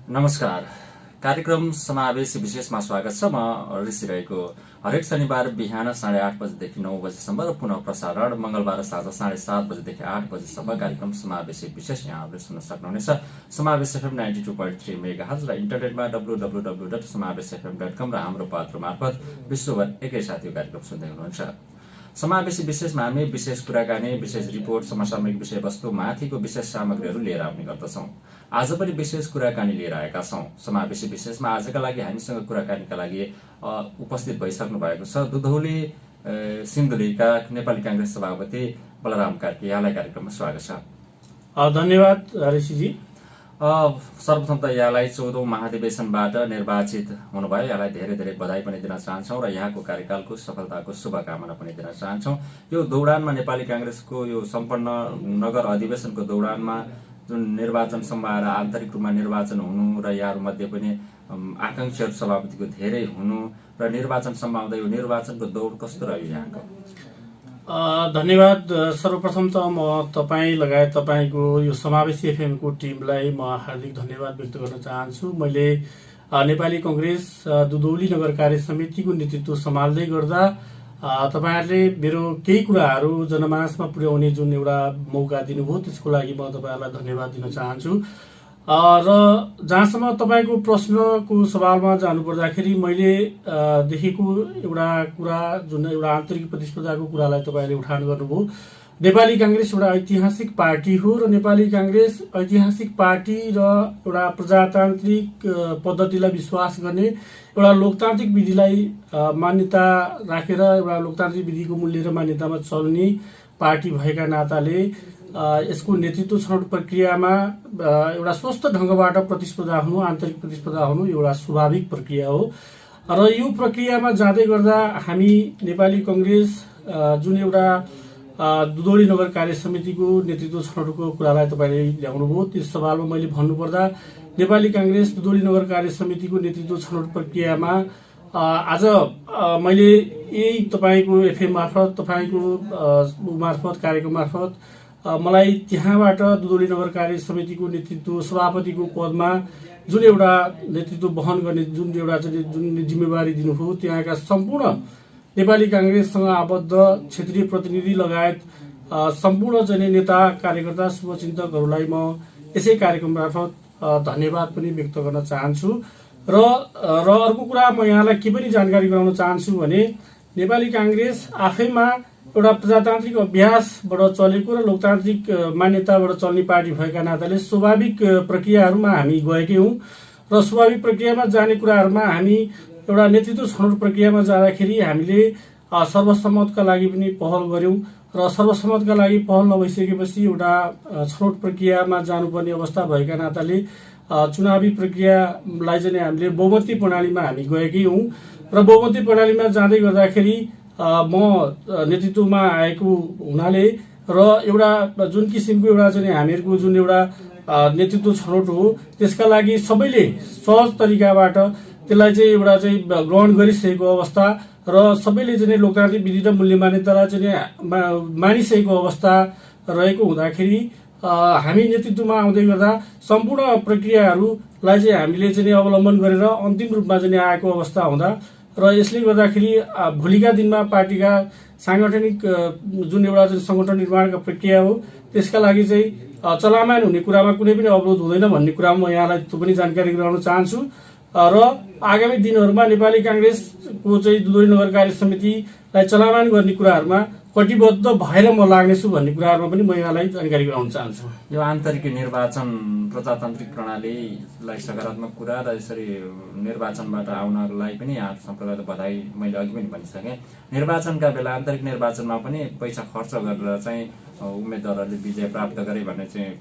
नमस्कार। कार्यक्रम समावेश विशेषमा स्वागत छ। म ऋषि रहेको हरेक शनिबार बिहान 8:30 बजेदेखि 9 बजेसम्म र पुनः प्रसारण मंगलबार साँझ 7:30 बजेदेखि 8 बजेसम्म कार्यक्रम समावेश विशेष यहाँहरूले सुन्न सक्नुहुनेछ। समावेश FM 92.3 मेगाहर्ज र इन्टरनेटमा www.samaveshfm.com र हाम्रो पात्र मार्फत विश्वभर एकैसाथ यो कार्यक्रम सुन्दै हुनुहुन्छ। समावेशी विशेषमा हामी विशेष कुराकानी, विशेष रिपोर्ट, समसामयिक विषयवस्तु माथिको विशेष सामग्रीहरू लिएर आउने गर्दछौं। आज पनि विशेष कुराकानी लिएर आएका छौं। समावेशी विशेषमा आजका लागि हामीसँग कुराकानीका लागि उपस्थित भइसक्नु भएको छ दुधौली सिन्धुलीका नेपाली कांग्रेस सभापति बलराम कार्की। यहाँलाई कार्यक्रममा स्वागत छ। धन्यवाद ऋषिजी। सर्वप्रथम त यहाँलाई 14औं महाधिवेशनबाट निर्वाचित हुनुभयो, यहाँलाई धेरै धेरै बधाई पनि दिन चाहन्छौं र यहाँको कार्यकालको सफलताको शुभकामना पनि दिन चाहन्छौं। यो दौडानमा नेपाली कांग्रेसको यो सम्पन्न नगर अधिवेशनको दौडानमा जुन निर्वाचन सम्भाएर आन्तरिक रूपमा निर्वाचन हुनु र यहाँहरूमध्ये पनि आकांक्षीहरू सभापतिको धेरै हुनु र निर्वाचन सम्भाउँदा यो निर्वाचनको दौड कस्तो रह्यो यहाँको? धन्यवाद। सर्वप्रथम त म तपाईँ लगायत तपाईँको यो समावेशी एफएमको टिमलाई म हार्दिक धन्यवाद व्यक्त गर्न चाहन्छु। मैले नेपाली कांग्रेस दुधौली नगर कार्य समितिको नेतृत्व सम्हाल्दै गर्दा तपाईहरुले मेरो केही कुराहरू जनमानसमा पुर्याउने जुन एउटा मौका दिनुभयो त्यसको लागि म तपाईहरुलाई धन्यवाद दिन चाहन्छु। र जहाँसम्म तपाईको प्रश्नको सवालमा जानुपर्दाखेरि मैले देखेको एउटा कुरा जुन एउटा आन्तरिक प्रतिस्पर्धाको कुरालाई तपाईले उठान गर्नुभयो। नेपाली कांग्रेस एउटा ऐतिहासिक पार्टी हो र नेपाली कांग्रेस ऐतिहासिक पार्टी र एउटा प्रजातान्त्रिक पद्धतिलाई विश्वास गर्ने, एउटा लोकतान्त्रिक विधिलाई मान्यता राखेर एउटा लोकतान्त्रिक विधिको मूल्य र मान्यतामा चल्ने पार्टी भएका नाताले यसको नेतृत्व छनौट प्रक्रियामा एउटा स्वस्थ ढंगबाट प्रतिस्पर्धा हुनु, आन्तरिक प्रतिस्पर्धा हुनु एउटा स्वाभाविक प्रक्रिया हो। र यो प्रक्रियामा जाँदै गर्दा हामी नेपाली कांग्रेस जुन एउटा दुधौली नगर कार्य समितिको नेतृत्व छनौटको कुरालाई तपाईले ल्याउनुभयो, त्यस सवालमा मैले भन्नुपर्दा नेपाली कांग्रेस दुधौली नगर कार्य समितिको नेतृत्व छनौट प्रक्रियामा आज मैले यही तपाईको एफएम मार्फत, तपाईको मार्फत, कार्यक्रम मार्फत मलाई त्यहाँबाट दुधौली नगर कार्य समितिको नेतृत्व सभापतिको पदमा जुन एउटा नेतृत्व वहन गर्ने जुन एउटा जुन जिम्मेवारी दिनुभयो, त्यहाँका सम्पूर्ण नेपाली कांग्रेससँग आबद्ध क्षेत्रीय प्रतिनिधि लगायत सम्पूर्ण जने नेता, कार्यकर्ता, शुभचिन्तकहरूलाई म यसै कार्यक्रम मार्फत धन्यवाद पनि व्यक्त गर्न चाहन्छु। र अर्को कुरा म यहाँलाई के पनि जानकारी गराउन चाहन्छु भने नेपाली कांग्रेस आफैमा एउटा प्रजातान्त्रिक अभ्यासबाट चलेको र लोकतान्त्रिक मान्यताबाट चल्ने पार्टी भएका नाताले स्वाभाविक प्रक्रियाहरूमा हामी गएकै हौं र स्वाभाविक प्रक्रियामा जाने कुराहरूमा हामी एउटा नेतृत्व छनौट प्रक्रियामा जाँदाखेरि हामीले सर्वसम्मतका लागि पनि पहल गर्यौं र सर्वसम्मतका लागि पहल नभइसकेपछि एउटा छनौट प्रक्रियामा जानुपर्ने अवस्था भएका नाताले चुनावी प्रक्रियालाई चाहिँ हामीले बहुमती प्रणालीमा हामी गएकै हौं र बहुमती प्रणालीमा जाँदै गर्दाखेरि म नेतृत्वमा आएको हुनाले र एउटा जुन किसिमको एउटा चाहिँ हामीहरूको जुन एउटा नेतृत्व छनौट हो त्यसका लागि सबैले सहज तरिकाबाट त्यसलाई चाहिँ एउटा चाहिँ ग्रहण गरिसकेको अवस्था र सबैले चाहिँ लोकतान्त्रिक विधि र मूल्य मान्यतालाई चाहिँ मानिसकेको अवस्था रहेको हुँदाखेरि हामी नेतृत्वमा आउँदै गर्दा सम्पूर्ण प्रक्रियाहरूलाई चाहिँ हामीले चाहिँ अवलम्बन गरेर अन्तिम रूपमा चाहिँ आएको अवस्था हुँदा र यसले गर्दाखेरि भोलिका दिनमा पार्टीका सांगठनिक जुन एउटा चाहिँ संगठन निर्माणका प्रक्रिया हो त्यसका लागि चाहिँ चलायमान हुने कुरामा कुनै पनि अवरोध हुँदैन भन्ने कुरामा म यहाँलाई त्यो पनि जानकारी गराउन चाहन्छु। र आगामी दिनहरूमा नेपाली कांग्रेसको चाहिँ दुधौली नगर कार्य समितिलाई चलायमान गर्ने कुराहरूमा कटिबद्ध भएर म लाग्नेछु भन्ने कुराहरूमा पनि म यहाँलाई जानकारी गराउन चाहन्छु। यो आन्तरिक निर्वाचन प्रजातान्त्रिक प्रणालीलाई सकारात्मक कुरा र यसरी निर्वाचनबाट आउनलाई पनि यहाँ सम्प्रदाय बधाई मैले अघि पनि भनिसकेँ। निर्वाचनका बेला आन्तरिक निर्वाचनमा पनि पैसा खर्च गरेर चाहिँ उम्मेदवारहरूले विजय प्राप्त गरे भन्ने चाहिँ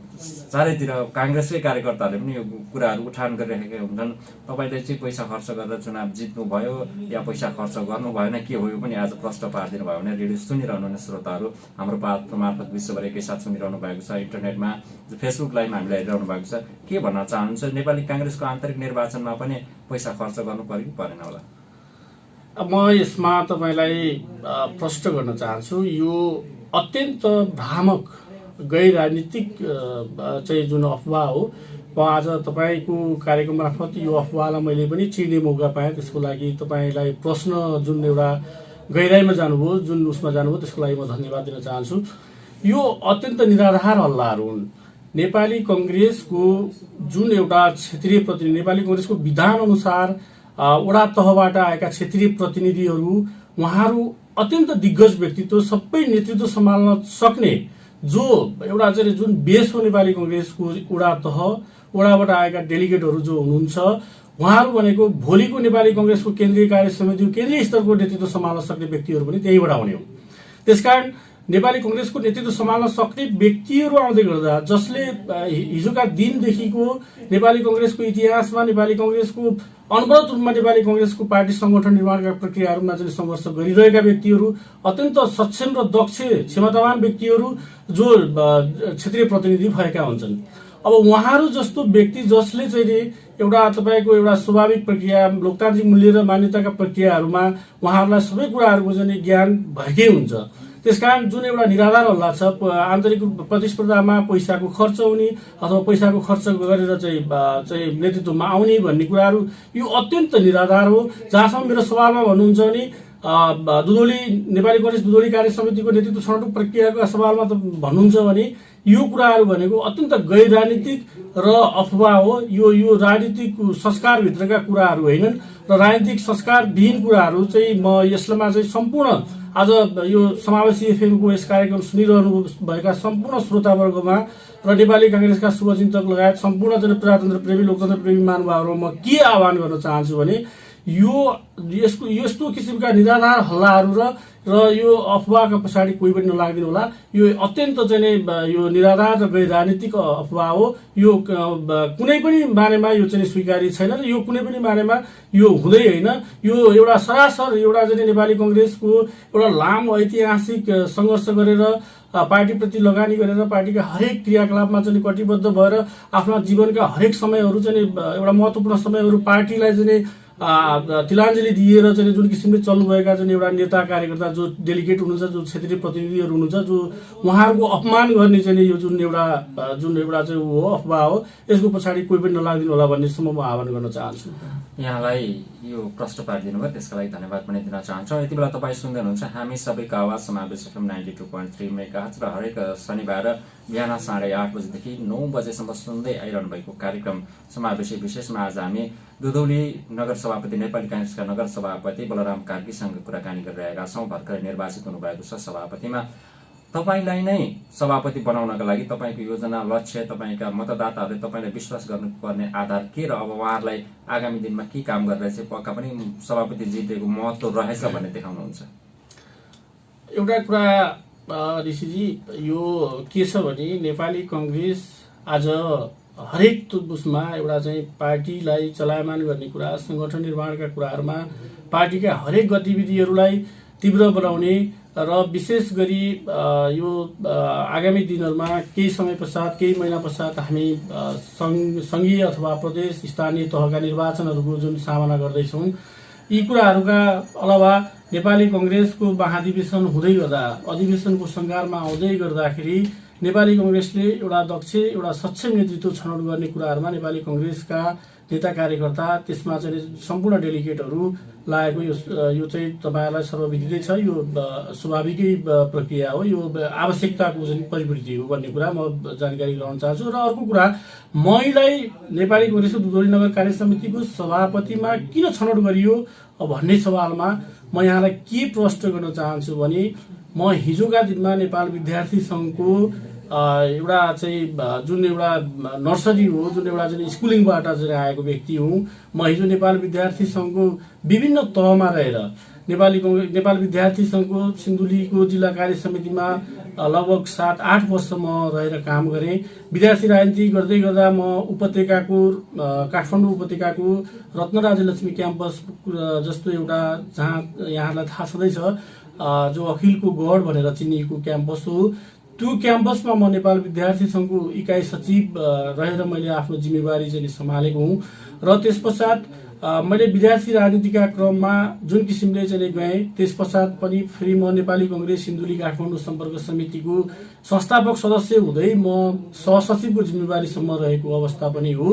चारैतिर कांग्रेसकै कार्यकर्ताहरूले पनि यो कुराहरू उठान गरिरहेका हुन्छन्। तपाईले चाहिँ पैसा खर्च गरेर चुनाव जित्नु भयो या पैसा खर्च गर्नु भएन, के हो यो पनि आज प्रश्न पारिदिनु भयो भने रेडियो सुनिरहनु हुने श्रोताहरू हाम्रो पात्र मार्फत विश्वभर एकैसाथ सुनिरहनु भएको छ, इन्टरनेटमा फेसबुक लाइभमा हामीलाई हेरिरहनु भएको छ। के भन्न चाहनुहुन्छ नेपाली कांग्रेसको आन्तरिक निर्वाचनमा पनि पैसा खर्च गर्नु पर्यो कि परेन होला? म यसमा तपाईलाई प्रश्न गर्न चाहन्छु। यो अत्यन्त भ्रामक गैर राजनीतिक चाहिँ जुन अफवाह हो आज तपाईँको कार्यक्रम मार्फत यो अफवाहलाई मैले पनि चिर्ने मौका पाएँ। त्यसको लागि तपाईँलाई प्रश्न जुन एउटा गहिराइमा जानुभयो, जुन उसमा जानुभयो, त्यसको लागि म धन्यवाद दिन चाहन्छु। यो अत्यन्त निराधार हल्लाहरू हुन्। नेपाली कङ्ग्रेसको जुन एउटा क्षेत्रीय प्रतिनिधि, नेपाली कङ्ग्रेसको विधान अनुसार वडा तहबाट आएका क्षेत्रीय प्रतिनिधिहरू, उहाँहरू अत्यन्त दिग्गज व्यक्तित्व, सबै नेतृत्व सम्हाल्न सक्ने जो एउटा चाहिँ जुन बेस हो नेपाली कङ्ग्रेसको वडाबाट आएका डेलिगेटहरू जो हुनुहुन्छ, उहाँहरू भनेको भोलिको नेपाली कङ्ग्रेसको केन्द्रीय कार्य समितिको केन्द्रीय स्तरको नेतृत्व सम्हाल्न सक्ने व्यक्तिहरू पनि त्यहीबाट आउने हुन्। त्यसकारण नेपाली कङ्ग्रेसको नेतृत्व सम्हाल्न सक्ने व्यक्तिहरू आउँदै गर्दा, जसले हिजोका दिनदेखिको नेपाली कङ्ग्रेसको इतिहासमा नेपाली कङ्ग्रेसको अनवरत रूपमा नेपाली कङ्ग्रेसको पार्टी संगठन निर्माणका प्रक्रियाहरूमा चाहिँ सङ्घर्ष गरिरहेका व्यक्तिहरू, अत्यन्त सक्षम र दक्ष क्षमतावान व्यक्तिहरू जो क्षेत्रीय प्रतिनिधि भएका हुन्छन्। अब उहाँहरू जस्तो व्यक्ति जसले चाहिँ एउटा तपाईँको एउटा स्वाभाविक प्रक्रिया, लोकतान्त्रिक मूल्य र मान्यताका प्रक्रियाहरूमा उहाँहरूलाई सबै कुराहरूको चाहिँ ज्ञान भएकै हुन्छ। त्यसकारण जुन एउटा निराधार हल्ला छ, आन्तरिक प्रतिस्पर्धामा पैसाको खर्च हुने अथवा पैसाको खर्च गरेर चाहिँ नेतृत्वमा आउने भन्ने कुराहरू यो अत्यन्त निराधार हो। जहाँसम्म मेरो सवालमा भन्नुहुन्छ भने दुधौली नेपाली कङ्ग्रेस दुधौली कार्य समितिको नेतृत्व छनौट प्रक्रियाको सवालमा त भन्नुहुन्छ भने यो कुराहरू भनेको अत्यन्त गैर राजनीतिक र अफवाह हो। यो राजनीतिक संस्कारभित्रका कुराहरू होइनन् र राजनीतिक संस्कारविहीन कुराहरू चाहिँ म यसमा चाहिँ सम्पूर्ण आज यो समावेशी एफएमको यस कार्यक्रम सुनिरहनु भएका सम्पूर्ण श्रोतावर्गमा र नेपाली काङ्ग्रेसका शुभचिन्तक लगायत सम्पूर्ण जनप्रजातन्त्र प्रेमी, लोकतन्त्र प्रेमी महानुभावहरूमा के आह्वान गर्न चाहन्छु भने यस्तो किसिमका निराधार हल्लाहरू र यो अफवाहका पछाडि कोही पनि नलागिदिनु होला। यो अत्यन्त चाहिँ यो निराधार र गैर राजनीतिक अफवाह हो। यो कुनै पनि बारेमा यो चाहिँ स्वीकार्य छैन र यो कुनै पनि बारेमा यो हुँदै होइन। यो एउटा सरासर एउटा चाहिँ नेपाली कङ्ग्रेसको एउटा लामो ऐतिहासिक सङ्घर्ष गरेर पार्टीप्रति लगानी गरेर पार्टीका हरेक क्रियाकलापमा चाहिँ कटिबद्ध भएर आफ्ना जीवनका हरेक समयहरू चाहिँ एउटा महत्त्वपूर्ण समयहरू पार्टीलाई चाहिँ तिलाञ्जली दिएर चाहिँ जुन किसिमले चल्नुभएका चाहिँ एउटा नेता कार्यकर्ता जो डेलिगेट हुनुहुन्छ, जो क्षेत्रीय प्रतिनिधिहरू हुनुहुन्छ, जो उहाँहरूको अपमान गर्ने चाहिँ यो जुन एउटा चाहिँ हो अफवाह हो, यसको पछाडि कोही पनि नलागिदिनु होला भन्नेसम्म म आह्वान गर्न चाहन्छु। यहाँलाई यो प्रश्न पारिदिनु भयो, त्यसका लागि धन्यवाद पनि दिन चाहन्छौँ। यति बेला तपाईँ सुन्दै हुनुहुन्छ हामी सबैको आवाज समावेश एफएम 92.3 मेगाहर्ज र हरेक शनिबार बिहान 8:30 बजेदेखि 9 बजेसम्म सुन्दै आइरहनु भएको कार्यक्रम समावेशी विशेषमा आज हामी दुधौली नगर सभापति, नेपाली काङ्ग्रेसका नगर सभापति बलराम कार्कीसँग कुराकानी गरिरहेका छौँ। भर्खरै निर्वाचित हुनुभएको छ सभापतिमा। तपाईँलाई नै सभापति बनाउनका लागि तपाईँको योजना, लक्ष्य, तपाईँका मतदाताहरूले तपाईँलाई विश्वास गर्नुपर्ने आधार के र अब उहाँहरूलाई आगामी दिनमा के काम गरेर चाहिँ पक्का पनि सभापति जितेको महत्त्व रहेछ भन्ने देखाउनुहुन्छ? एउटा कुरा ऋषिजी, यो के छ भने नेपाली कङ्ग्रेस आज हरेक उसमा एउटा चाहिँ पार्टीलाई चलायमान गर्ने कुरा, सङ्गठन निर्माणका कुराहरूमा पार्टीका हरेक गतिविधिहरूलाई तीव्र बनाउने र विशेष गरी यो आगामी दिनहरूमा केही समय पश्चात, केही महिना पश्चात हामी सङ्घीय अथवा प्रदेश स्थानीय तहका निर्वाचनहरूको जुन सामना गर्दैछौँ, यी कुराहरूका अलावा नेपाली कङ्ग्रेसको महाधिवेशन हुँदै गर्दा, अधिवेशनको सङ्घारमा आउँदै गर्दाखेरि नेपाली कङ्ग्रेसले एउटा दक्ष, एउटा सक्षम नेतृत्व छनौट गर्ने कुराहरूमा नेपाली कङ्ग्रेसका नेता कार्यकर्ता, त्यसमा चाहिँ सम्पूर्ण डेलिगेटहरू लागेको यो चाहिँ तपाईँहरूलाई सर्वविदितै छ। यो स्वाभाविकै प्रक्रिया हो, यो आवश्यकताको चाहिँ परिपूर्ति हो भन्ने कुरा म जानकारी गराउन चाहन्छु। र अर्को कुरा, मैले नेपाली कङ्ग्रेसको दुधौली नगर कार्य समितिको सभापतिमा किन छनौट गरियो भन्ने सवालमा म यहाँलाई के प्रश्न गर्न चाहन्छु भने, म हिजोका दिनमा नेपाल विद्यार्थी सङ्घको एउटा चाहिँ जुन एउटा नर्सरी हो, जुन एउटा चाहिँ स्कुलिङबाट चाहिँ आएको व्यक्ति हुँ। म हिजो नेपाल विद्यार्थी सङ्घको विभिन्न तहमा रहेर नेपाल विद्यार्थी सङ्घको सिन्धुलीको जिल्ला कार्य समितिमा लगभग 7-8 वर्ष म रहेर काम गरेँ। विद्यार्थी राजनीति गर्दै गर्दा म उपत्यकाको काठमाडौँ उपत्यकाको रत्नराजलक्ष्मी क्याम्पस जस्तो एउटा, जहाँ यहाँलाई थाहा छँदैछ, जो अखिलको गढ भनेर चिनिएको क्याम्पस हो, त्यो क्याम्पसमा म नेपाल विद्यार्थी सङ्घको इकाइ सचिव रहेर मैले आफ्नो जिम्मेवारी चाहिँ सम्हालेको हुँ। र त्यस पश्चात मैले विद्यार्थी राजनीतिका क्रममा जुन किसिमले चाहिँ गएँ, त्यस पश्चात पनि फेरि म नेपाली कङ्ग्रेस सिन्धुली काठमाडौँ सम्पर्क समितिको संस्थापक सदस्य हुँदै म सहसचिवको जिम्मेवारीसम्म रहेको अवस्था पनि हो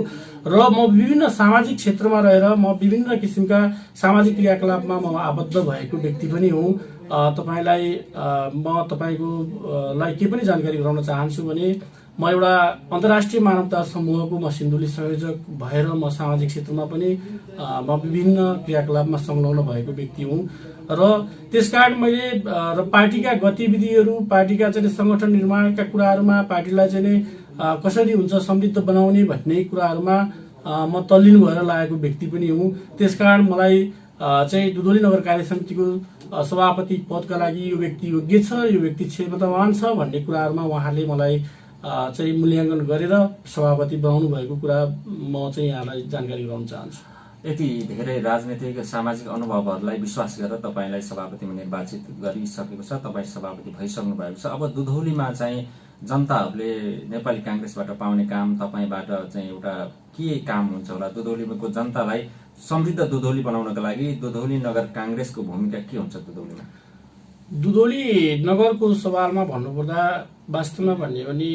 र म विभिन्न सामाजिक क्षेत्रमा रहेर म विभिन्न किसिमका सामाजिक क्रियाकलापमा म आबद्ध भएको व्यक्ति पनि हुँ। तपाईँलाई म तपाईँको लाई के पनि जानकारी गराउन चाहन्छु भने म एउटा अन्तर्राष्ट्रिय मानवता समूहको म सिन्धुली संयोजक भएर म सामाजिक क्षेत्रमा पनि म विभिन्न क्रियाकलापमा संलग्न भएको व्यक्ति हुँ र त्यसकारण मैले र पार्टीका गतिविधिहरू, पार्टीका चाहिँ संगठन निर्माणका कुराहरूमा, पार्टीलाई चाहिँ कसरी हुन्छ समृद्ध बनाउने भन्ने कुराहरूमा म तल्लीन भएर लागेको व्यक्ति पनि हुँ। त्यसकारण मलाई चाहिँ दुधौली नगर कार्य समितिको सभापति पदका लागि यो व्यक्ति योग्य छ, यो व्यक्ति क्षमतावान छ भन्ने कुराहरूमा उहाँले मलाई चाहिँ मूल्याङ्कन गरेर सभापति बनाउनु भएको कुरा म चाहिँ यहाँलाई जानकारी गराउन चाहन्छु। यति धेरै राजनीतिक सामाजिक अनुभवहरूलाई विश्वास गरेर तपाईँलाई सभापतिमा निर्वाचित गरिसकेको छ, तपाईँ सभापति भइसक्नु भएको छ। अब दुधौलीमा चाहिँ जनताहरूले नेपाली काङ्ग्रेसबाट पाउने काम तपाईँबाट चाहिँ एउटा के काम हुन्छ होला? दुधौलीको जनतालाई समृद्ध दुधौली बनाउनका लागि दुधौली नगर काङ्ग्रेसको भूमिका के हुन्छ दुधौलीमा? दुधौली नगरको सवालमा भन्नुपर्दा वास्तवमा भन्यो भने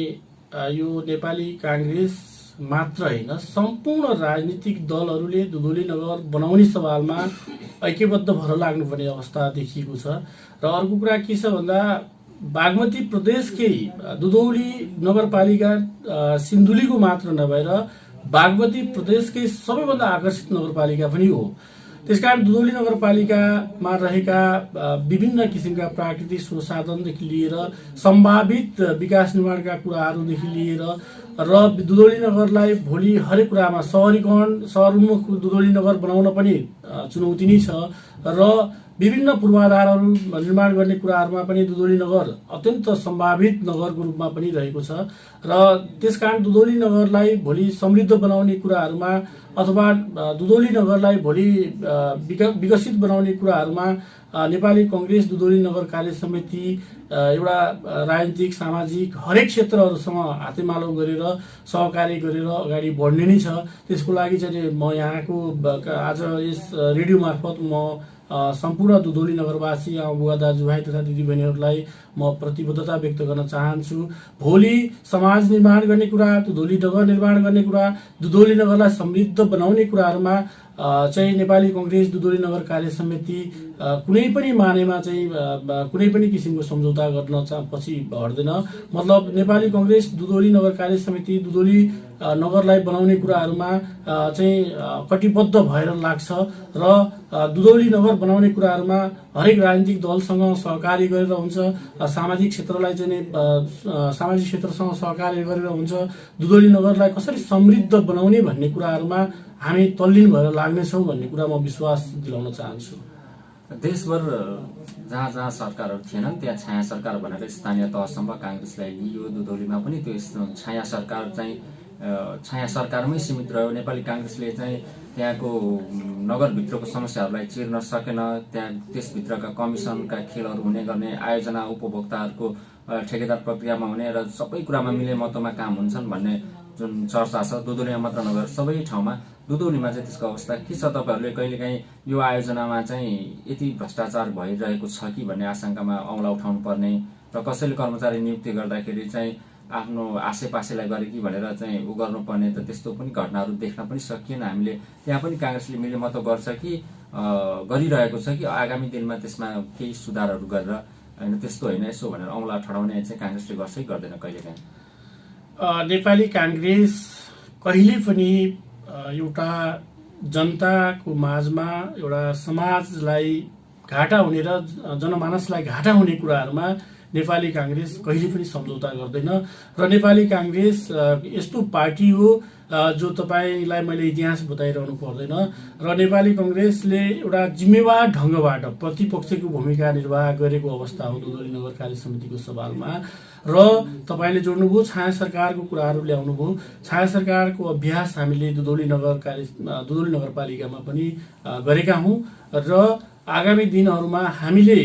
यो नेपाली काङ्ग्रेस मात्र होइन, सम्पूर्ण राजनीतिक दलहरूले दुधौली नगर बनाउने सवालमा ऐक्यबद्ध भएर लाग्नुपर्ने अवस्था देखिएको छ। र अर्को कुरा के छ भन्दा बागमती प्रदेशकै दुधौली नगरपालिका सिन्धुलीको मात्र नभएर बागमती प्रदेशकै सबैभन्दा आकर्षित नगरपालिका पनि हो। त्यसकारण दुधौली नगरपालिकामा रहेका विभिन्न किसिमका प्राकृतिक स्रोत साधनदेखि लिएर सम्भावित विकास निर्माणका कुराहरूदेखि लिएर र दुधौली नगरलाई भोलि हरेक कुरामा सहरीकरण, सहरोन्मुख दुधौली नगर बनाउन पनि चुनौती नै छ र विभिन्न पूर्वाधारहरू निर्माण गर्ने कुराहरूमा पनि दुधौली नगर अत्यन्त सम्भावित नगरको रूपमा पनि रहेको छ र त्यसकारण दुधौली नगरलाई भोलि समृद्ध बनाउने कुराहरूमा अथवा दुधौली नगरलाई भोलि विकसित बनाउने कुराहरूमा नेपाली कङ्ग्रेस दुधौली नगर कार्य समिति एउटा राजनीतिक, सामाजिक हरेक क्षेत्रहरूसँग हातेमालो गरेर सहकार्य गरेर अगाडि बढ्ने नै छ। त्यसको लागि चाहिँ म यहाँको आज यस रेडियो मार्फत म सम्पूर्ण दुधौली नगरवासी बुवा दाजुभाइ तथा दिदीबहिनीहरूलाई म प्रतिबद्धता व्यक्त गर्न चाहन्छु। भोलि समाज निर्माण गर्ने कुरा, दुधौली नगर निर्माण गर्ने कुरा, दुधौली नगरलाई समृद्ध बनाउने कुराहरूमा चाहिँ नेपाली कङ्ग्रेस दुधौली नगर कार्य समिति कुनै पनि मानेमा चाहिँ कुनै पनि किसिमको सम्झौता गर्न पछि हट्दैन। मतलब नेपाली कङ्ग्रेस दुधौली नगर कार्य समिति दुधौली नगरलाई बनाउने कुराहरूमा चाहिँ कटिबद्ध भएर लाग्छ र दुधौली नगर बनाउने कुराहरूमा हरेक राजनीतिक दलसँग सहकार्य गरेर हुन्छ, सामाजिक क्षेत्रलाई चाहिँ सामाजिक क्षेत्रसँग सहकार्य गरेर हुन्छ, दुधौली नगरलाई कसरी समृद्ध बनाउने भन्ने कुराहरूमा हामी तल्लीन भएर लाग्नेछौँ भन्ने कुरा म विश्वास दिलाउन चाहन्छु। देशभर जहाँ जहाँ सरकारहरू थिएनन् त्यहाँ छाया सरकार भनेर स्थानीय तहसम्म काङ्ग्रेसलाई लियो। दुधौलीमा पनि त्यो छाया सरकार चाहिँ छाया सरकारमै सीमित रह्यो। नेपाली काङ्ग्रेसले चाहिँ त्यहाँको नगरभित्रको समस्याहरूलाई चिर्न सकेन। त्यहाँ त्यसभित्रका कमिसनका खेलहरू हुने गर्ने, आयोजना उपभोक्ताहरूको ठेकेदार प्रक्रियामा हुने र सबै कुरामा मिलेमतोमा काम हुन्छन् भन्ने जुन चर्चा छ दुधौलीमा मात्र नभएर सबै ठाउँमा, दुधौलीमा चाहिँ त्यसको अवस्था के छ? तपाईँहरूले कहिलेकाहीँ यो आयोजनामा चाहिँ यति भ्रष्टाचार भइरहेको छ कि भन्ने आशंकामा औँला उठाउनु पर्ने र कसैले कर्मचारी नियुक्ति गर्दाखेरि चाहिँ आफ्नो आसेपासेलाई गरे कि भनेर चाहिँ उ गर्नुपर्ने त त्यस्तो पनि घटनाहरू देख्न पनि सकिएन। हामीले त्यहाँ पनि काङ्ग्रेसले मिलेमतो गर्छ कि गरिरहेको छ कि आगामी दिनमा त्यसमा केही सुधारहरू गरेर होइन त्यस्तो होइन यसो भनेर औँला ठडाउने चाहिँ काङ्ग्रेसले गर्छ कि गर्दैन कहिलेकाहीँ? नेपाली काङ्ग्रेस कहिले पनि एउटा जनताको माझमा एउटा समाजलाई घाटा हुने र जनमानसलाई घाटा हुने कुराहरूमा नेपाली काङ्ग्रेस कहिले पनि सम्झौता गर्दैन र नेपाली काङ्ग्रेस यस्तो पार्टी हो जो तपाईँलाई मैले इतिहास बताइरहनु पर्दैन र नेपाली काङ्ग्रेसले एउटा जिम्मेवार ढङ्गबाट प्रतिपक्षको भूमिका निर्वाह गरेको अवस्था हो दुधौली नगर कार्य समितिको सवालमा। र तपाईँले जोड्नुभयो छाया सरकारको कुराहरू ल्याउनुभयो। छाया सरकारको अभ्यास हामीले दुधौली नगरपालिकामा पनि गरेका हौँ र आगामी दिनहरूमा हामीले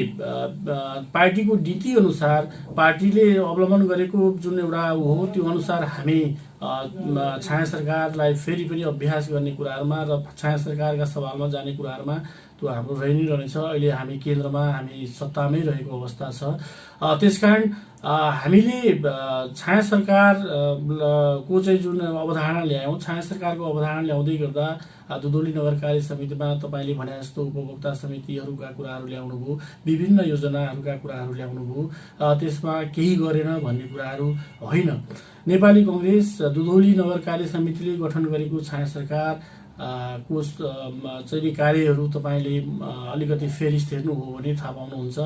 पार्टीको नीति अनुसार पार्टीले अवलम्बन गरेको जुन एउटा हो त्यो अनुसार हामी छाया सरकारलाई फेरि पनि अभ्यास गर्ने कुराहरूमा र छाया सरकारका सवालमा जाने कुराहरूमा त्यो हाम्रो रहि नै रहनेछ। अहिले हामी केन्द्रमा हामी सत्तामै रहेको अवस्था छ। त्यसकारण हामीले छाया सरकार को चाहिँ जुन अवधारणा ल्यायौँ, छाया सरकारको अवधारणा ल्याउँदै गर्दा दुधौली नगर कार्य समितिमा तपाईँले भने जस्तो उपभोक्ता समितिहरूका कुराहरू ल्याउनुभयो, विभिन्न योजनाहरूका कुराहरू ल्याउनुभयो, त्यसमा केही गरेन भन्ने कुराहरू होइन। नेपाली कङ्ग्रेस दुधौली नगर कार्य समितिले गठन गरेको छाया सरकार को चाहिँ कार्यहरू तपाईँले अलिकति फेरिस हेर्नुभयो भने थाहा पाउनुहुन्छ।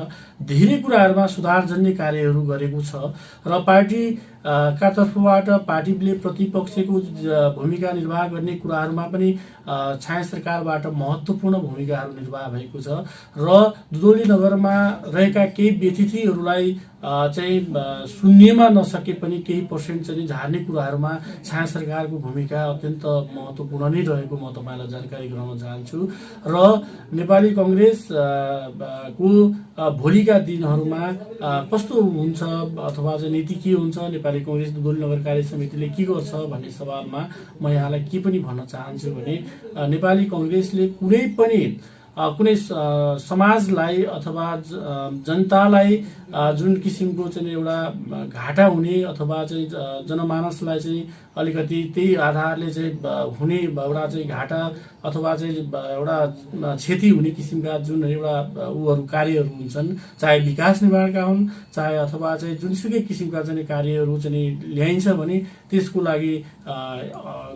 धेरै कुराहरूमा सुधारजन्य कार्यहरू गरेको छ र पार्टी का तर्फबाट पार्टीले प्रतिपक्षको भूमिका निर्वाह गर्ने कुराहरूमा पनि छाया सरकारबाट महत्त्वपूर्ण भूमिकाहरू निर्वाह भएको छ र दुधौली नगरमा रहेका केही व्यतिथिहरूलाई चाहिँ सुन्नेमा नसके पनि केही पर्सेन्ट चाहिँ झार्ने कुराहरूमा छाया सरकारको भूमिका अत्यन्त महत्त्वपूर्ण नै रहेको म तपाईँलाई जानकारी गराउन चाहन्छु। र नेपाली कङ्ग्रेस को भोलिका दिनहरूमा कस्तो हुन्छ अथवा चाहिँ नीति के हुन्छ, नेपाली कङ्ग्रेस दुधौली नगर कार्य समितिले के गर्छ भन्ने सवालमा म यहाँलाई के पनि भन्न चाहन्छु भने नेपाली कङ्ग्रेसले कुनै समाजलाई अथवा जनतालाई जुन किसिमको चाहिँ एउटा घाटा हुने अथवा चाहिँ जनमानसलाई चाहिँ अलिकति त्यही आधारले चाहिँ हुने एउटा चाहिँ घाटा अथवा चाहिँ एउटा क्षति हुने किसिमका जुन एउटा उहरू कार्यहरू हुन्छन्, चाहे विकास निर्माणका हुन् चाहे अथवा चाहिँ जुनसुकै किसिमका चाहिँ कार्यहरू चाहिँ ल्याइन्छ भने त्यसको लागि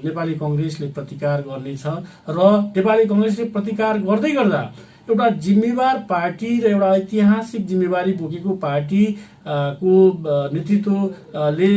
नेपाली कङ्ग्रेसले प्रतिकार गर्नेछ। र नेपाली कङ्ग्रेसले प्रतिकार गर्दै गर्दा एउटा जिम्मेवार पार्टी र एउटा ऐतिहासिक जिम्मेवारी बोकेको पार्टी को नेतृत्वले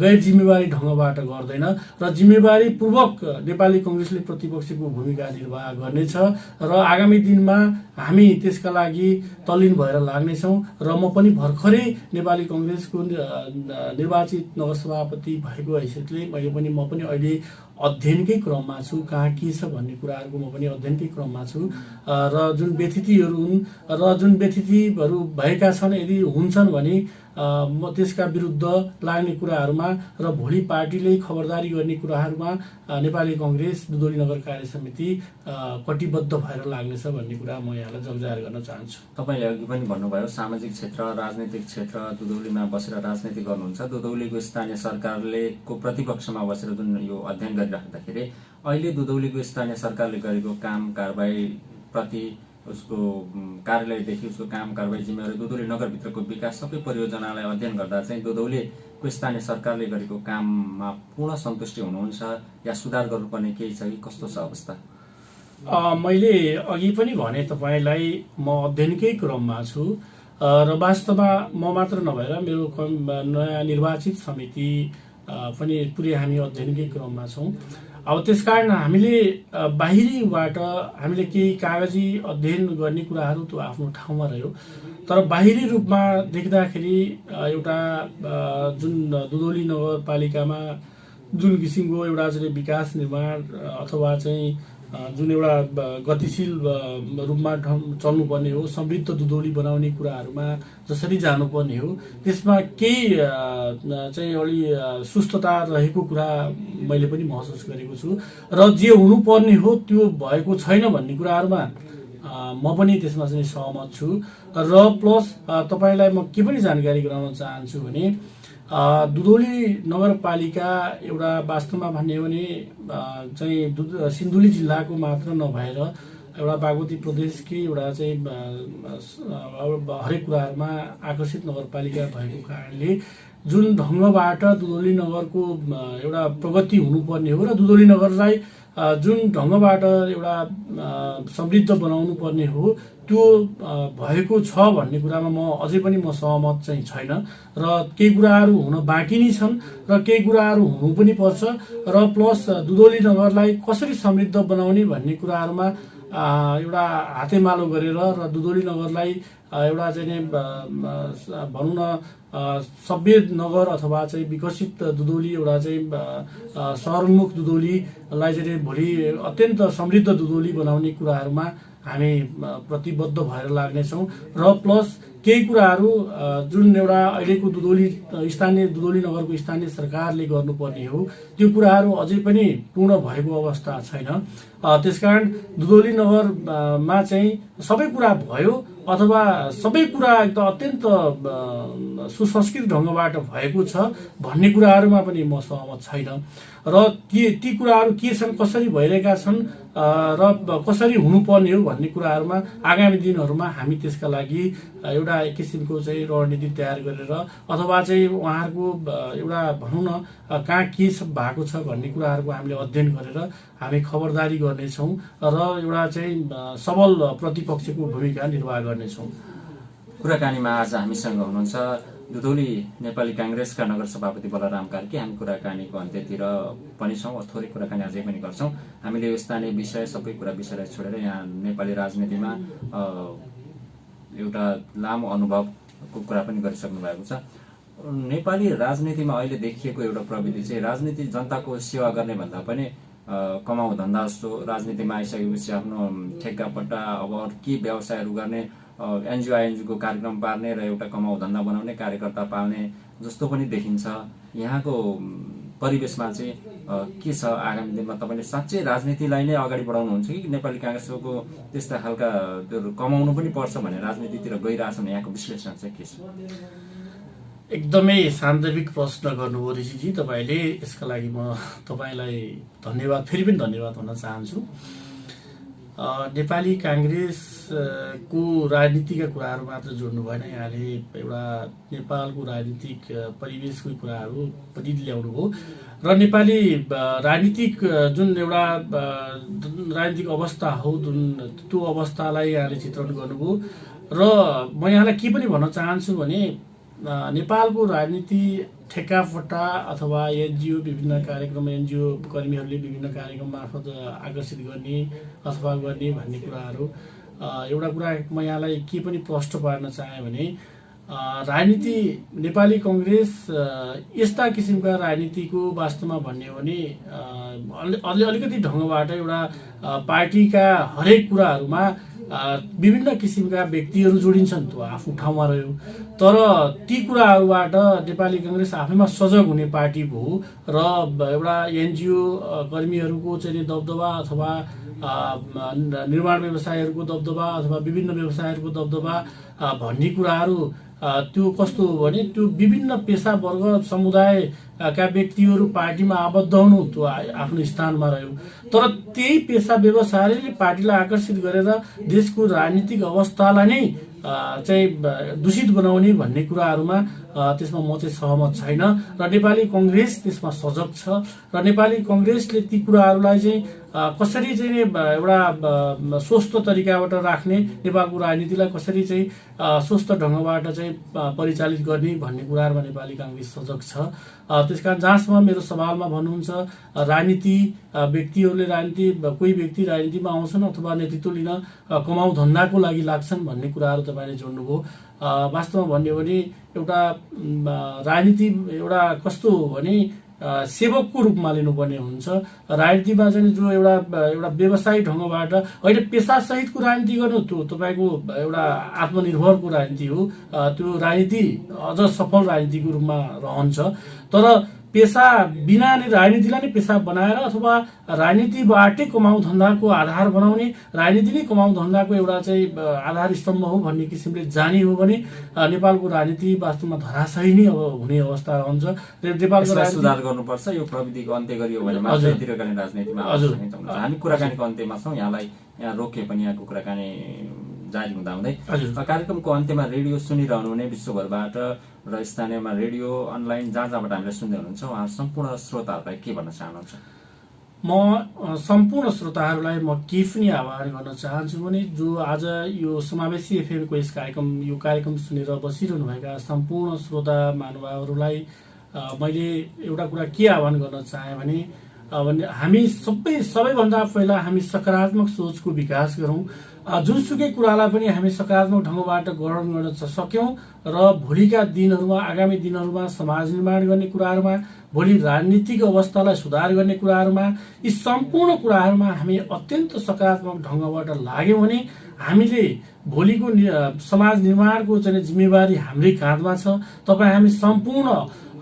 गैर जिम्मेवारी ढङ्गबाट गर्दैन र जिम्मेवारी पूर्वक नेपाली कङ्ग्रेसले प्रतिपक्षको भूमिका निर्वाह गर्नेछ र आगामी दिनमा हामी त्यसका लागि तल्लीन भएर लाग्नेछौँ। र म पनि भर्खरै नेपाली कङ्ग्रेसको निर्वाचित नगरसभापति भएको हैसियतले म पनि अहिले अध्ययनकै क्रममा छु, कहाँ के छ भन्ने कुराहरूको म पनि अध्ययनकै क्रममा छु। र जुन व्यतिथिहरू हुन् र जुन व्यतिथिहरू भएका छन् यदि हुन्छन् भने म त्यसका विरुद्ध लाग्ने कुराहरूमा र भोलि पार्टीले खबरदारी गर्ने कुराहरूमा नेपाली कङ्ग्रेस दुधौली नगर कार्य समिति कटिबद्ध भएर लाग्नेछ भन्ने कुरा म यहाँलाई जगजाहेर गर्न चाहन्छु। तपाईँले अघि पनि भन्नुभयो सामाजिक क्षेत्र राजनैतिक क्षेत्र दुधौलीमा बसेर राजनीति गर्नुहुन्छ। दुधौलीको स्थानीय सरकारले को प्रतिपक्षमा बसेर जुन यो अध्ययन गरिराख्दाखेरि अहिले दुधौलीको स्थानीय सरकारले गरेको काम कारबाही प्रति उसको कार्यालयदेखि उसको काम कारबाही जिम्मेवारी दुधौली नगरभित्रको विकास सबै परियोजनालाई अध्ययन गर्दा चाहिँ दुधौलीको स्थानीय सरकारले गरेको काममा पूर्ण सन्तुष्टि हुनुहुन्छ या सुधार गर्नुपर्ने केही छ कि कस्तो छ अवस्था? मैले अघि पनि भने तपाईँलाई म अध्ययनकै क्रममा छु र वास्तवमा म मात्र नभएर मेरो नयाँ निर्वाचित समिति पनि पुरै हामी अध्ययनकै क्रममा छौँ। अब त्यसकारण हामीले बाहिरीबाट हामीले केही कागजी अध्ययन गर्ने कुराहरू त्यो आफ्नो ठाउँमा रह्यो, तर बाहिरी रूपमा देख्दाखेरि एउटा जुन दुधौली नगरपालिकामा जुन किसिमको एउटा चाहिँ विकास निर्माण अथवा चाहिँ जुन एउटा गतिशील रूपमा चल्नुपर्ने हो, समृद्ध दुधौली बनाउने कुराहरूमा जसरी जानुपर्ने हो त्यसमा केही चाहिँ अलि सुस्तता रहेको कुरा मैले पनि महसुस गरेको छु र जे हुनुपर्ने हो त्यो भएको छैन भन्ने कुराहरूमा म पनि त्यसमा चाहिँ सहमत छु। र प्लस तपाईँलाई म के पनि जानकारी गराउन चाहन्छु भने दुधौली नगरपालिका एउटा वास्तवमा भन्ने हो भने चाहिँ सिन्धुली जिल्लाको मात्र नभएर एउटा बागमती प्रदेशकै एउटा चाहिँ हरेक कुराहरूमा आकर्षित नगरपालिका भएको कारणले जुन ढङ्गबाट दुधौली नगरको एउटा प्रगति हुनुपर्ने हो र दुधौली नगरलाई जुन ढङ्गबाट एउटा समृद्ध बनाउनु पर्ने हो त्यो भएको छ भन्ने कुरामा म अझै पनि सहमत चाहिँ छैन र केही कुराहरू हुन बाँकी नै छन् र केही कुराहरू हुनु पनि पर्छ र प्लस दुधौली नगरलाई कसरी समृद्ध बनाउने भन्ने कुराहरूमा एउटा हातेमालो गरेर र दुधौली नगरलाई एउटा चाहिँ भनौँ न सभ्य नगर अथवा चाहिँ विकसित दुधौली एउटा चाहिँ सहरोन्मुख दुधौलीलाई चाहिँ भोलि अत्यन्त समृद्ध दुधौली बनाउने कुराहरूमा हामी प्रतिबद्ध भएर लाग्नेछौँ। र प्लस केही कुराहरू जुन एउटा अहिलेको दुधौली नगरको स्थानीय सरकारले गर्नुपर्ने हो त्यो कुराहरू अझै पनि पूर्ण भएको अवस्था छैन। त्यसकारण दुधौली नगरमा चाहिँ सबै कुरा भयो अथवा सबै कुरा एकदम अत्यन्त सुसंस्कृत ढङ्गबाट भएको छ भन्ने कुराहरूमा पनि म सहमत छैन र ती कुराहरू के छन्, कसरी भइरहेका छन् र कसरी हुनुपर्ने हो भन्ने कुराहरूमा आगामी दिनहरूमा हामी त्यसका लागि एउटा एक किसिमको चाहिँ रणनीति तयार गरेर अथवा चाहिँ उहाँहरूको एउटा भनौँ न कहाँ के भएको छ भन्ने कुराहरूको हामीले अध्ययन गरेर हामी खबरदारी गर्नेछौँ र एउटा चाहिँ सबल प्रतिपक्षको भूमिका निर्वाह गर्नेछौँ। कुराकानीमा आज हामीसँग हुनुहुन्छ दुधौली नेपाली काङ्ग्रेसका नगर सभापति बलराम कार्की। हामी कुराकानीको अन्त्यतिर पनि छौँ, थोरै कुराकानी अझै पनि गर्छौँ। हामीले यो स्थानीय विषय सबै कुरा विषयलाई छोडेर यहाँ नेपाली राजनीतिमा एउटा लामो अनुभवको कुरा पनि गरिसक्नु भएको छ। नेपाली राजनीतिमा अहिले देखिएको एउटा प्रविधि चाहिँ राजनीति जनताको सेवा गर्ने भन्दा पनि कमाउ धन्दा जस्तो राजनीतिमा आइसकेपछि आफ्नो ठेक्कापट्टा अब के व्यवसायहरू गर्ने, एनजिओ आइएनजिओको कार्यक्रम पार्ने र एउटा कमाउ धन्दा बनाउने, कार्यकर्ता पाल्ने जस्तो पनि देखिन्छ। यहाँको परिवेशमा चाहिँ के छ आगामी दिनमा? तपाईँले साँच्चै राजनीतिलाई नै अगाडि बढाउनुहुन्छ कि नेपाली काङ्ग्रेसको त्यस्ता खालका त्यो कमाउनु पनि पर्छ भन्ने राजनीतितिर गइरहेछन्? यहाँको विश्लेषण चाहिँ के छ? एकदमै सान्दर्भिक प्रश्न गर्नुभयो ऋषिजी तपाईँले। यसका लागि म तपाईँलाई धन्यवाद, फेरि पनि धन्यवाद भन्न चाहन्छु। नेपाली काङ्ग्रेसको राजनीतिका कुराहरू मात्र जोड्नु भएन, यहाँले एउटा नेपालको राजनीतिक परिवेशको कुराहरू पनि ल्याउनु भयो र नेपाली राजनीतिक जुन एउटा राजनीतिक अवस्था हो जुन त्यो अवस्थालाई यहाँले चित्रण गर्नुभयो र म यहाँलाई के पनि भन्न चाहन्छु भने नेपालको राजनीति ठेक्कापट्टा अथवा एनजिओ विभिन्न कार्यक्रम, एनजिओ कर्मीहरूले विभिन्न कार्यक्रम मार्फत आकर्षित गर्ने अथवा गर्ने भन्ने कुराहरू एउटा कुरा म यहाँलाई के पनि प्रश्न पार्न चाहेँ भने राजनीति नेपाली काङ्ग्रेस यस्ता किसिमका राजनीतिको वास्तवमा भन्ने हो भने अलिकति ढङ्गबाट एउटा पार्टीका हरेक कुराहरूमा विभिन्न किसिमका व्यक्तिहरू जोडिन्छन्, त्यो आफ्नो ठाउँमा रह्यो। तर ती कुराहरूबाट नेपाली काङ्ग्रेस आफैमा सजग हुने पार्टी भयो र एउटा एनजिओ कर्मीहरूको चाहिँ दबदबा अथवा निर्माण व्यवसायहरूको दबदबा अथवा विभिन्न व्यवसायहरूको दबदबा भन्ने कुराहरू त्यो कस्तो हो भने त्यो विभिन्न पेसा वर्ग समुदायका व्यक्तिहरू पार्टीमा आबद्ध हुनु त्यो आफ्नो स्थानमा रह्यो। तर त्यही पेसा व्यवसायले पार्टीलाई आकर्षित गरेर देशको राजनीतिक अवस्थालाई नै चाहिँ दूषित बनाउने भन्ने कुराहरूमा त्यसमा म चाहिँ सहमत छैन र नेपाली काङ्ग्रेस त्यसमा सजग छ र नेपाली काङ्ग्रेसले ती कुराहरूलाई चाहिँ कसरी चाहिँ एउटा स्वस्थ तरिकाबाट राख्ने, नेपालको राजनीतिलाई कसरी चाहिँ स्वस्थ ढङ्गबाट चाहिँ परिचालित गर्ने भन्ने कुराहरूमा नेपाली काङ्ग्रेस सजग छ। त्यसकारण जहाँसम्म मेरो सवालमा भन्नुहुन्छ राजनीति व्यक्तिहरूले कोही व्यक्ति राजनीतिमा आउँछन् अथवा नेतृत्व लिन कमाउ धन्दाको लागि लाग्छन् भन्ने कुराहरू तपाईँले जोड्नुभयो। वास्तवमा भन्ने हो भने एउटा राजनीति एउटा कस्तो हो भने सेवकको रूपमा लिनुपर्ने हुन्छ। राजनीतिमा चाहिँ जो एउटा व्यवसायिक ढङ्गबाट होइन पेसा सहितको राजनीति गर्नु त्यो तपाईँको एउटा आत्मनिर्भरको राजनीति हो। त्यो राजनीति अझ सफल राजनीतिको रूपमा रहन्छ। तर पेसा बिना नै राजनीतिलाई नै पेसा बनाएर अथवा राजनीतिबाटै कमाउ धन्दाको आधार बनाउने, राजनीति नै कमाउ धन्दाको एउटा चाहिँ आधार स्तम्भ हो भन्ने किसिमले जाने हो भने नेपालको राजनीति वास्तवमा धराशायी नै अब हुने अवस्था रहन्छ। नेपालको सुधार गर्नुपर्छ। यो प्रविधिको अन्त्य गरियो भने मात्रै दीर्घकालीन राजनीतिमा हामी कुराकानीको अन्त्यमा छौँ। यहाँ रोके पनि यहाँको कुराकानी जारी हुँदाहुँदै कार्यक्रमको अन्त्यमा रेडियो सुनिरहनु हुने विश्वभरबाट र स्थानीयमा रेडियो अनलाइन जहाँ जहाँबाट हामीले सुन्दै हुनुहुन्छ उहाँ सम्पूर्ण श्रोताहरूलाई के भन्न चाहनुहुन्छ? म सम्पूर्ण श्रोताहरूलाई म के पनि आह्वान गर्न चाहन्छु भने जो आज यो समावेशी एफएमको यो कार्यक्रम सुनेर बसिरहनुभएका सम्पूर्ण श्रोता महानुभावहरूलाई मैले एउटा कुरा के आह्वान गर्न चाहेँ भने भने हामी सबैभन्दा पहिला हामी सकारात्मक सोचको विकास गरौँ। जुनसुकै कुरालाई पनि हामी सकारात्मक ढङ्गबाट ग्रहण गर्न सक्यौं र भोलिका दिनहरूमा, आगामी दिनहरूमा समाज निर्माण गर्ने कुराहरूमा, भोलि राजनीतिक अवस्थालाई सुधार गर्ने कुराहरूमा, यी सम्पूर्ण कुराहरूमा हामी अत्यन्त सकारात्मक ढङ्गबाट लाग्यौं भने हामीले भोलिको समाज निर्माणको चाहिँ जिम्मेवारी हाम्रै काँधमा छ। तपाईँ हामी सम्पूर्ण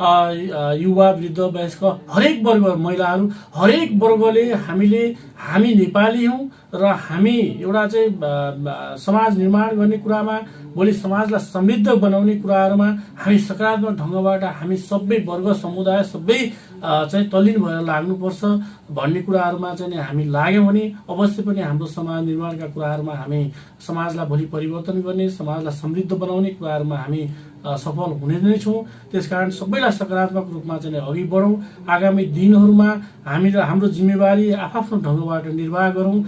युवा, वृद्ध, वयस्क, हरेक वर्ग, महिलाहरू, हरेक वर्गले हामी नेपाली हौं र हामी एउटा चाहिँ समाज निर्माण गर्ने कुरामा, भोलि समाजलाई समृद्ध बनाउने कुराहरूमा हामी सकारात्मक ढङ्गबाट हामी सबै वर्ग, समुदाय सबै चाहिँ तल्लीन भएर लाग्नुपर्छ भन्ने कुराहरूमा चाहिँ हामी लाग्यौं भने अवश्य पनि हाम्रो समाज निर्माणका कुराहरूमा हामी समाजलाई भोलि परिवर्तन गर्ने, समाजलाई समृद्ध बनाउने कुराहरूमा हामी सफल हुने नै छौं। त्यसकारण सबैलाई सकारात्मक रूपमा चाहिँ अघि बढौं। आगामी दिनहरूमा हाम्रो जिम्मेवारी आफ्नो ढङ्गबाट निर्वाह गरौं।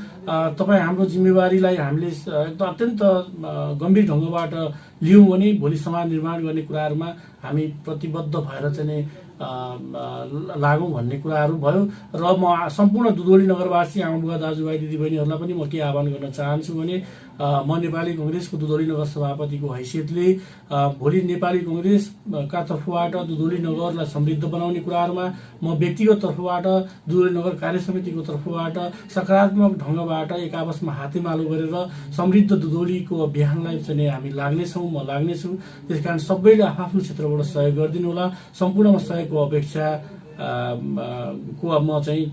तपाईँ हाम्रो जिम्मेवारीलाई हामीले एकदम अत्यन्त गम्भीर ढङ्गबाट लियौं भने भोलि समाज निर्माण गर्ने कुराहरूमा हामी प्रतिबद्ध भएर चाहिँ लागौं भन्ने कुराहरू भयो। र म सम्पूर्ण दुधौली नगरवासी आमाबुवा, दाजुभाइ, दिदीबहिनीहरूलाई पनि म के आह्वान गर्न चाहन्छु भने म नेपाली कांग्रेसको दुधौली नगर सभापतिको हैसियतले भोलि नेपाली कांग्रेसका तर्फबाट दुधौली नगरलाई समृद्ध बनाउने कुराहरूमा, म व्यक्तिगत तर्फबाट दुधौली नगर कार्य समितिको तर्फबाट सकारात्मक ढङ्गबाट एक आपसमा हातेमालो गरेर समृद्ध दुधौलीको अभियानलाई चाहिँ हामी लाग्नेछौँ, म लाग्नेछु। त्यसकारण सबैले आफ्नो क्षेत्रबाट सहयोग गरिदिनु होला। सम्पूर्णमा सहयोगको अपेक्षा को म चाहिँ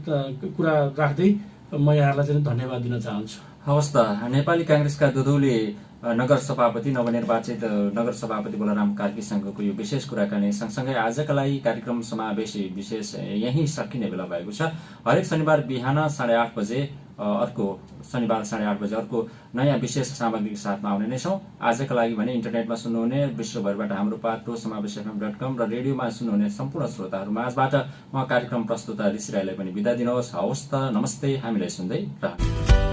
कुरा राख्दै म यहाँलाई चाहिँ धन्यवाद दिन चाहन्छु। हवस् त, नेपाली कांग्रेसका दुधौली नगर सभापति, नवनिर्वाचित नगर सभापति बलराम कार्कीसँगको यो विशेष कुराकानी सँगसँगै आजका लागि कार्यक्रम समावेशी विशेष यही सकिने बेला भएको छ। हरेक शनिबार बिहान 8:30 बजे अर्को नयाँ विशेष सामग्रीको साथमा आउने नै छौं। आजका लागि भने इन्टरनेटमा सुन्नुहुने, विश्वभरबाट हाम्रो पात्रो समावेशfm.com र रेडियोमा सुन्नुहुने सम्पूर्ण श्रोताहरू माझबाट म कार्यक्रम प्रस्तुता ऋषि राईलाई पनि बिदा दिनुहोस्। हवस् त, नमस्ते। हामीलाई सुन्दै रहनु।